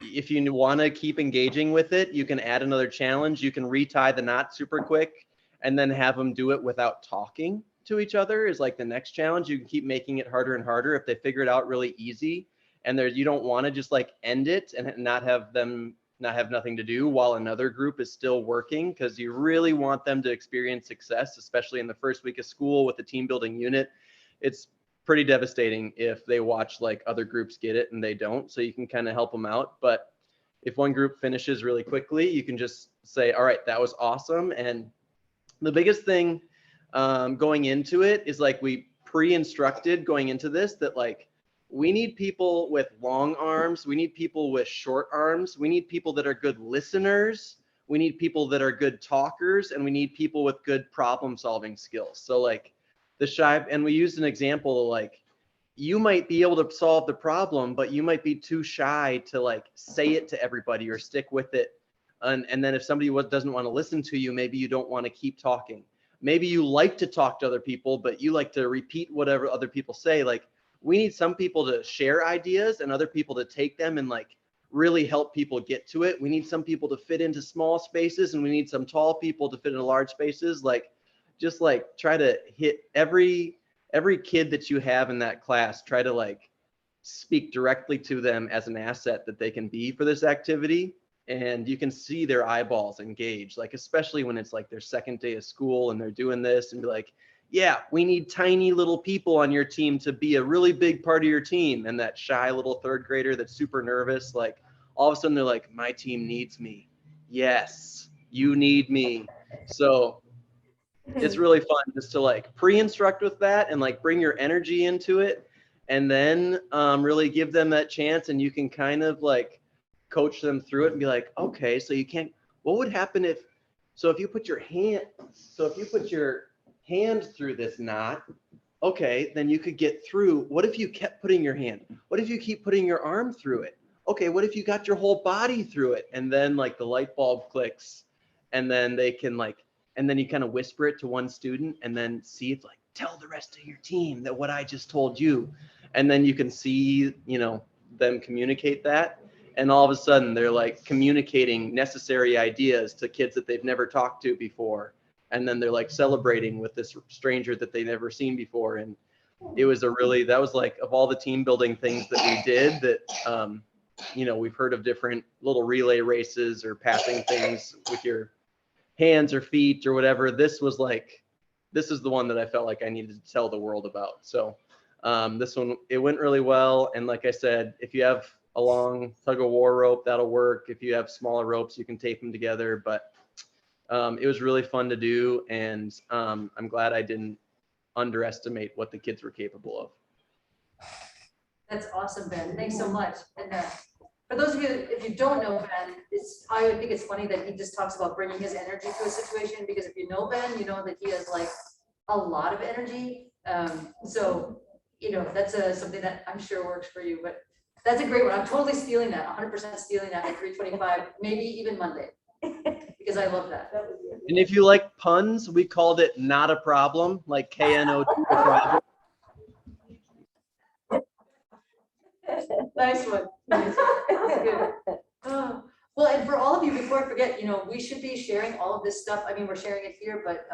If you want to keep engaging with it, you can add another challenge. You can retie the knot super quick and then have them do it without talking to each other is like the next challenge. You can keep making it harder and harder if they figure it out really easy. And you don't want to just like end it and not have them not have nothing to do while another group is still working, because you really want them to experience success, especially in the first week of school with the team building unit. It's pretty devastating if they watch like other groups get it and they don't. So you can kind of help them out. But if one group finishes really quickly, you can just say, all right, that was awesome. And the biggest thing going into it is like we pre-instructed going into this that like we need people with long arms. We need people with short arms. We need people that are good listeners. We need people that are good talkers, and we need people with good problem solving skills. So like the shy, and we used an example like you might be able to solve the problem, but you might be too shy to like say it to everybody or stick with it. And then if somebody doesn't want to listen to you, maybe you don't want to keep talking. Maybe you like to talk to other people, but you like to repeat whatever other people say. Like we need some people to share ideas and other people to take them and like really help people get to it. We need some people to fit into small spaces, and we need some tall people to fit into large spaces. Like just like try to hit every kid that you have in that class, try to like speak directly to them as an asset that they can be for this activity. And you can see their eyeballs engage, like especially when it's like their second day of school and they're doing this, and be like, yeah, we need tiny little people on your team to be a really big part of your team. And that shy little third grader that's super nervous, like all of a sudden they're like, my team needs me. Yes, you need me. So it's really fun just to like pre-instruct with that and like bring your energy into it, and then really give them that chance. And you can kind of like coach them through it and be like, okay, so you can't, what would happen if you put your hand through this knot, okay, then you could get through. What if you kept putting your hand? What if you keep putting your arm through it? Okay, what if you got your whole body through it? And then like the light bulb clicks, and then they can like, and then you kind of whisper it to one student and then see if like, tell the rest of your team that what I just told you. And then you can see, you know, them communicate that. And all of a sudden they're like communicating necessary ideas to kids that they've never talked to before. And then they're like celebrating with this stranger that they've never seen before. And it was that was like, of all the team building things that we did that, you know, we've heard of different little relay races or passing things with your hands or feet or whatever. This is the one that I felt like I needed to tell the world about. So this one, it went really well. And like I said, if you have a long tug of war rope, that'll work. If you have smaller ropes, you can tape them together. But it was really fun to do. And I'm glad I didn't underestimate what the kids were capable of. That's awesome, Ben. Thanks so much. And for those of you, if you don't know Ben, I think it's funny that he just talks about bringing his energy to a situation, because if you know Ben, you know that he has like a lot of energy. So, you know, that's something that I'm sure works for you, but that's a great one. I'm totally stealing that, 100% stealing that at 325, maybe even Monday, because I love that. And if you like puns, we called it Not a Problem, like KNO2 a problem. Nice one. Nice one. That's good. Oh, well, and for all of you, before I forget, you know, we should be sharing all of this stuff. I mean, we're sharing it here, but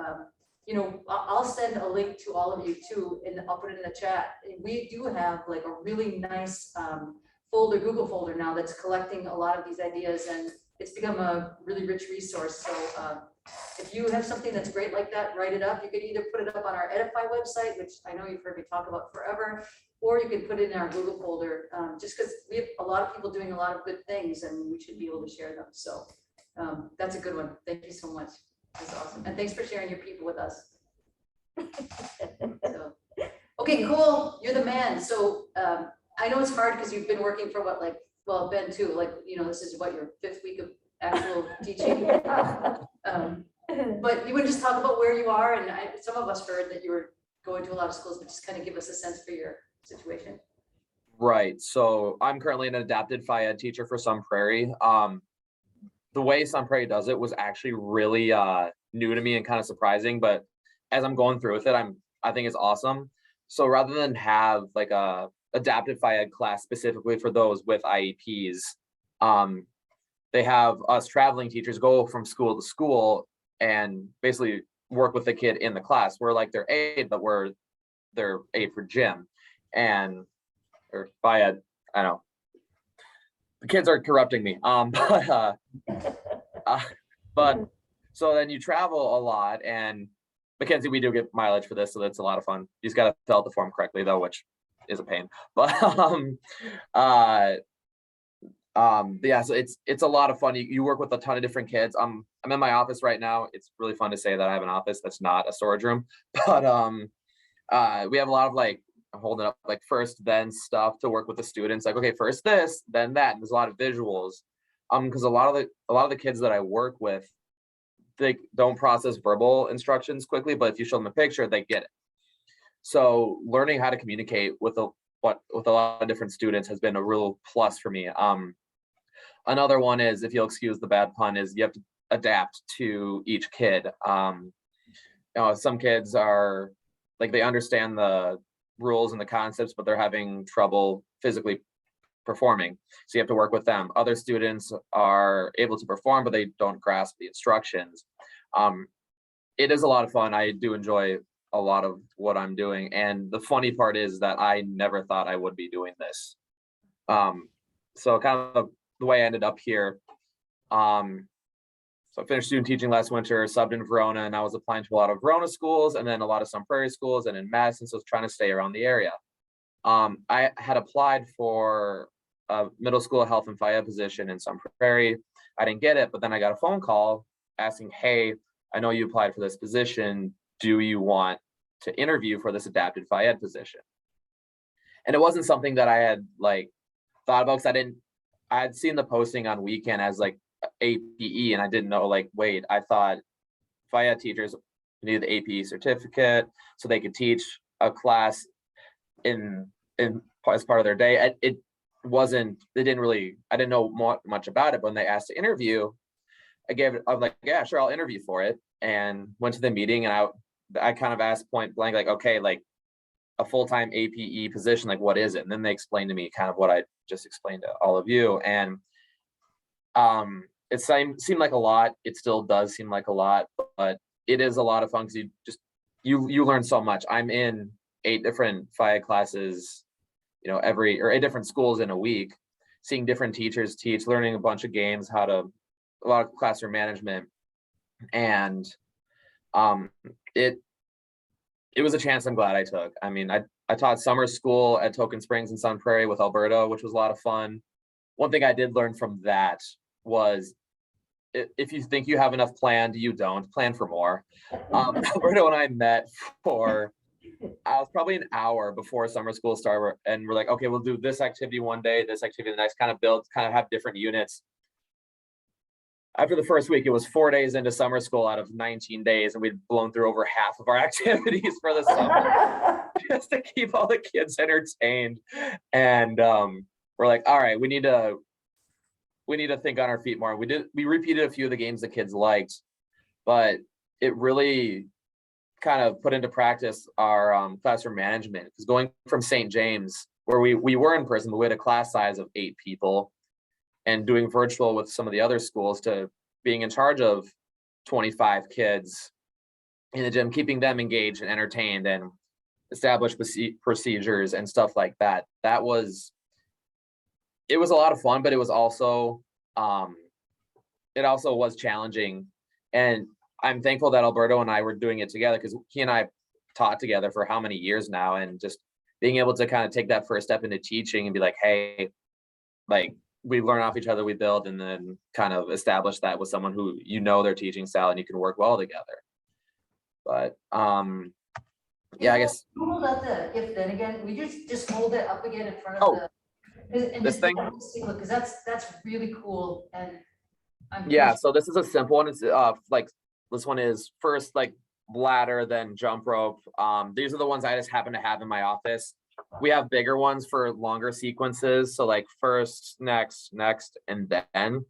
you know, I'll send a link to all of you too, and I'll put it in the chat. We do have like a really nice folder, Google folder now that's collecting a lot of these ideas, and it's become a really rich resource. So if you have something that's great like that, write it up. You could either put it up on our Edify website, which I know you've heard me talk about forever, or you could put it in our Google folder, just because we have a lot of people doing a lot of good things and we should be able to share them. So that's a good one. Thank you so much. That's awesome. And thanks for sharing your people with us. So, okay, cool. You're the man. So I know it's hard because you've been working for what, like, well, Ben too, like, you know, this is what, your 5th week of actual teaching. But you would just talk about where you are, and some of us heard that you were going to a lot of schools, but just kind of give us a sense for your situation. Right. So I'm currently an adapted Phi Ed teacher for Sun Prairie. The way Sun Prairie does it was actually really new to me and kind of surprising, but as I'm going through with it, I think it's awesome. So rather than have like a adapted Phi Ed class specifically for those with IEPs, they have us traveling teachers go from school to school and basically work with the kid in the class. We're like their aide, but we're their aide for gym and or Phi Ed. I know the kids are corrupting me. But so then you travel a lot, and Mackenzie, we do get mileage for this, so that's a lot of fun. You just got to fill out the form correctly though, which is a pain. But yeah, so it's a lot of fun. You work with a ton of different kids. I'm in my office right now. It's really fun to say that I have an office that's not a storage room, but we have a lot of like, I'm holding up like first then stuff to work with the students, like, okay, first this, then that. And there's a lot of visuals. Because a lot of the kids that I work with, they don't process verbal instructions quickly, but if you show them a picture, they get it. So learning how to communicate with a lot of different students has been a real plus for me. Another one is, if you'll excuse the bad pun, is you have to adapt to each kid. You know, some kids are like, they understand the rules and the concepts, but they're having trouble physically performing. So you have to work with them. Other students are able to perform, but they don't grasp the instructions. It is a lot of fun. I do enjoy a lot of what I'm doing. And the funny part is that I never thought I would be doing this. So kind of the way I ended up here. So I finished student teaching last winter, subbed in Verona, and I was applying to a lot of Verona schools and then a lot of Sun Prairie schools and in Madison, so I was trying to stay around the area. I had applied for a middle school health and Phi Ed position in Sun Prairie. I didn't get it, but then I got a phone call asking, hey, I know you applied for this position. Do you want to interview for this adapted Phi Ed position? And it wasn't something that I had like thought about, because I had seen the posting on Weekend as like APE, and I didn't know, like, wait, I thought Phi Ed teachers needed the APE certificate so they could teach a class in as part of their day. It wasn't, they didn't really, I didn't know much about it. But when they asked to interview, I'm like, yeah, sure, I'll interview for it, and went to the meeting. And I kind of asked point blank, like, okay, like a full-time APE position, like, what is it? And then they explained to me kind of what I just explained to all of you. And it seemed like a lot. It still does seem like a lot, but it is a lot of fun, because you learn so much. I'm in 8 different Phi Ed classes, you know, 8 different schools in a week, seeing different teachers teach, learning a bunch of games, a lot of classroom management. And it was a chance I'm glad I took. I mean, I taught summer school at Token Springs in Sun Prairie with Alberta, which was a lot of fun. One thing I did learn from that was, if you think you have enough planned, you don't. Plan for more. Alberta and I met for, I was probably an hour before summer school started, and we're like, okay, we'll do this activity one day, this activity the next, kind of have different units. After the first week, it was 4 days into summer school out of 19 days, and we'd blown through over half of our activities for the summer just to keep all the kids entertained. And we're like, all right, we need to think on our feet more. We repeated a few of the games the kids liked, but it really kind of put into practice our classroom management. Because going from St. James, where we were in person, but we had a class size of 8 people, and doing virtual with some of the other schools, to being in charge of 25 kids in the gym, keeping them engaged and entertained and establish procedures and stuff like that. It was a lot of fun, but it was also, it also was challenging. And I'm thankful that Alberto and I were doing it together, because he and I taught together for how many years now, and just being able to kind of take that first step into teaching and be like, hey, like, we learn off each other, we build, and then kind of establish that with someone who, their teaching style and you can work well together. But yeah, I guess. Hold up the gift then again. We just hold it up again in front of Oh, and this just thing? because that's really cool. And yeah, so this is a simple one. It's like, this one is first like ladder, then jump rope. These are the ones I just happen to have in my office. We have bigger ones for longer sequences. So like first, next, and then.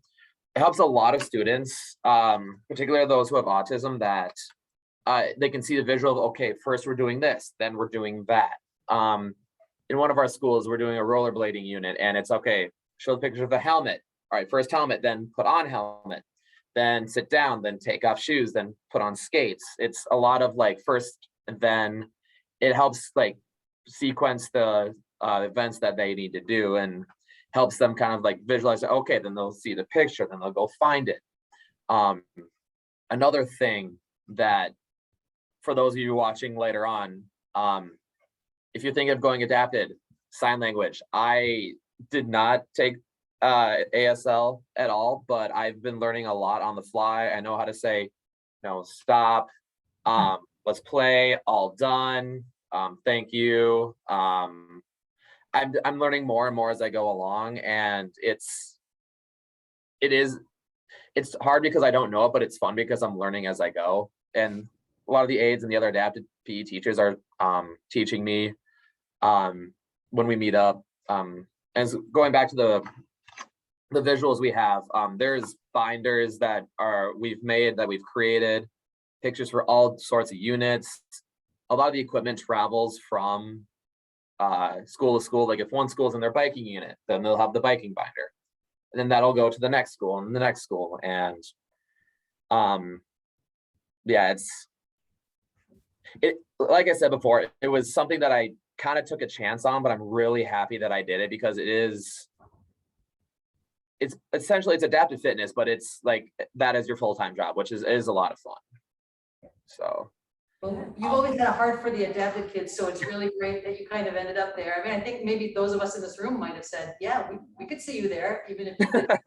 It helps a lot of students, particularly those who have autism, that they can see the visual of, okay, first we're doing this, then we're doing that. In one of our schools, we're doing a rollerblading unit, and it's okay, show the picture of the helmet. All right, first helmet, then put on helmet, then sit down, then take off shoes, then put on skates. It's a lot of like first, and then it helps like sequence the events that they need to do, and helps them kind of like visualize, okay, then they'll see the picture, then they'll go find it. Another thing that, for those of you watching later on, if you're thinking of going adapted, sign language. I did not take ASL at all, but I've been learning a lot on the fly. I know how to say, stop, let's play, all done, thank you. I'm learning more and more as I go along, and it's hard because I don't know it, but it's fun because I'm learning as I go. And a lot of the aides and the other adapted PE teachers are teaching me when we meet up. And going back to the visuals we have, there's binders that we've created, pictures for all sorts of units. A lot of the equipment travels from school to school. Like if one school's in their biking unit, then they'll have the biking binder, and then that'll go to the next school and the next school. And yeah, like I said before, it was something that I kind of took a chance on, but I'm really happy that I did it, because it's essentially, it's adaptive fitness, but it's like that is your full-time job, which is a lot of fun. So well, you've always had a heart for the adapted kids, so it's really great that you kind of ended up there. I mean, I think maybe those of us in this room might have said, yeah, we could see you there, even if you didn't.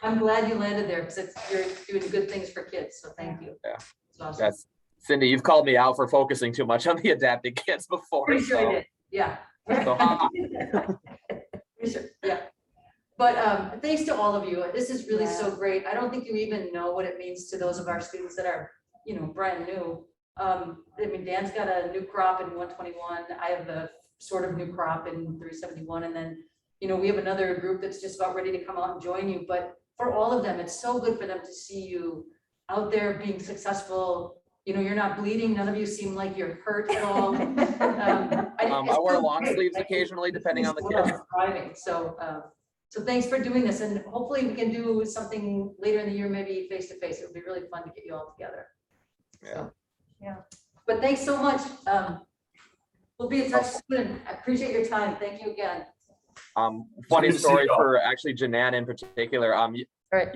I'm glad you landed there, because you're doing good things for kids, so thank you. Yeah, it's awesome. That's Cindy, you've called me out for focusing too much on the adapted kids before. Pretty sure I did. Yeah. So, yeah. But thanks to all of you. This is really so great. I don't think you even know what it means to those of our students that are, brand new. I mean, Dan's got a new crop in 121. I have a sort of new crop in 371. And then, we have another group that's just about ready to come out and join you. But for all of them, it's so good for them to see you out there being successful. You're not bleeding. None of you seem like you're hurt at all. I wear long sleeves occasionally, depending on the kid. Driving. So thanks for doing this, and hopefully we can do something later in the year, maybe face to face. It would be really fun to get you all together. Yeah. So, yeah. But thanks so much. We'll be in touch soon. I appreciate your time. Thank you again. Funny story for actually Janan in particular. Right.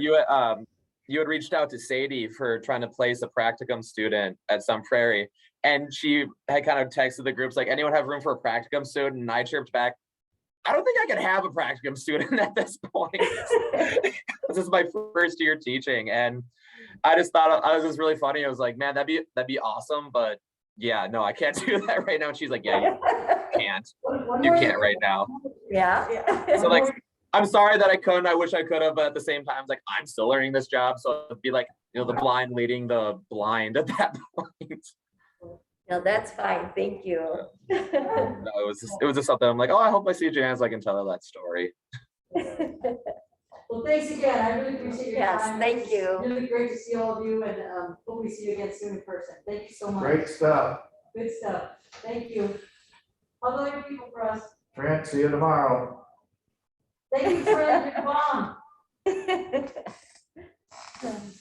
You had reached out to Sadie for trying to place a practicum student at Sun Prairie, and she had kind of texted the groups like, anyone have room for a practicum student? And I chirped back, I don't think I can have a practicum student at this point. This is my first year teaching, and I just thought I was just really funny. I was like, man, that'd be awesome, but yeah, no, I can't do that right now. And she's like, yeah, you can't. You can't right now. Yeah. So like, I'm sorry that I couldn't. I wish I could have, but at the same time, it's like, I'm still learning this job, so it'd be like, the blind leading the blind at that point. No, that's fine. Thank you. No, it was just something. I'm like, oh, I hope I see Jan so I can tell her that story. Well, thanks again. I really appreciate your time. Yes, thank you. It's really great to see all of you, and hope we see you again soon in person. Thank you so much. Great stuff. Good stuff. Thank you. How about your people for us? Trent, see you tomorrow. Thank you, Fred. You're the bomb.